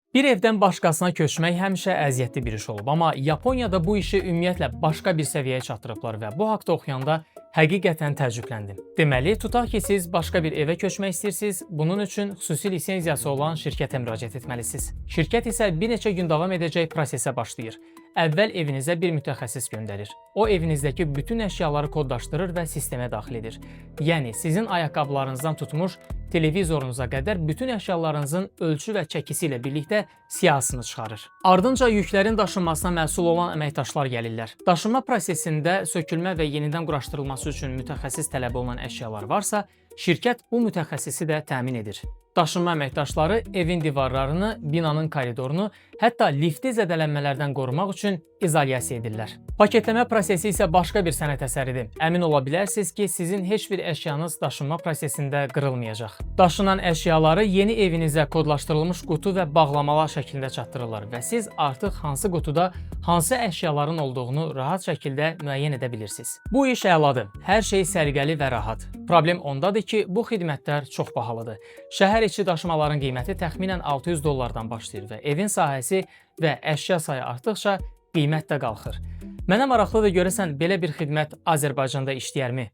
Bir evdən başqasına köçmək həmişə əziyyətli bir iş olub, amma Yaponiyada bu işi ümumiyyətlə başqa bir səviyyəyə çatdırıblar və bu haqda oxuyanda həqiqətən təəccübləndim. Deməli, tutaq ki, siz başqa bir evə köçmək istəyirsiniz, bunun üçün xüsusi lisenziyası olan şirkətə müraciət etməlisiniz. Şirkət isə bir neçə gün davam edəcək prosesə başlayır. Əvvəl evinizə bir mütəxəssis göndərir. O evinizdəki bütün əşyaları kodlaşdırır və sistemə daxil edir. Yəni, sizin ayaqqabılarınızdan tutmuş televizorunuza qədər bütün əşyalarınızın ölçü və çəkisi ilə birlikdə siyahısını çıxarır. Ardınca yüklərin daşınmasına məsul olan əməkdaşlar gəlirlər. Daşınma prosesində sökülmə və yenidən quraşdırılması üçün mütəxəssis tələb olunan əşyalar varsa, şirkət bu mütəxəssisi də təmin edir. Daşınma əməkdaşları evin divarlarını, binanın koridorunu, hətta lifti zədələnmələrdən qorumaq üçün izolyasiya edirlər. Paketləmə prosesi isə başqa bir sənət əsəridir. Əmin ola bilərsiniz ki, sizin heç bir əşyanız daşınma prosesində qırılmayacaq. Daşınan əşyaları yeni evinizə kodlaşdırılmış qutu və bağlamalar şəklində çatdırırlar və siz artıq hansı qutuda hansı əşyaların olduğunu rahat şəkildə müəyyən edə bilirsiniz. Bu iş əladır. Hər şey səliqəli və rahat. Problem ondadır ki, bu xidmətlər çox bahalıdır. Şəhər içi daşımaların qiyməti təxminən $600 başlayır və evin sahəsi və əşya sayı artdıqca qiymət də qalxır. Mənə maraqlıdır görəsən belə bir xidmət Azərbaycanda işləyərmi?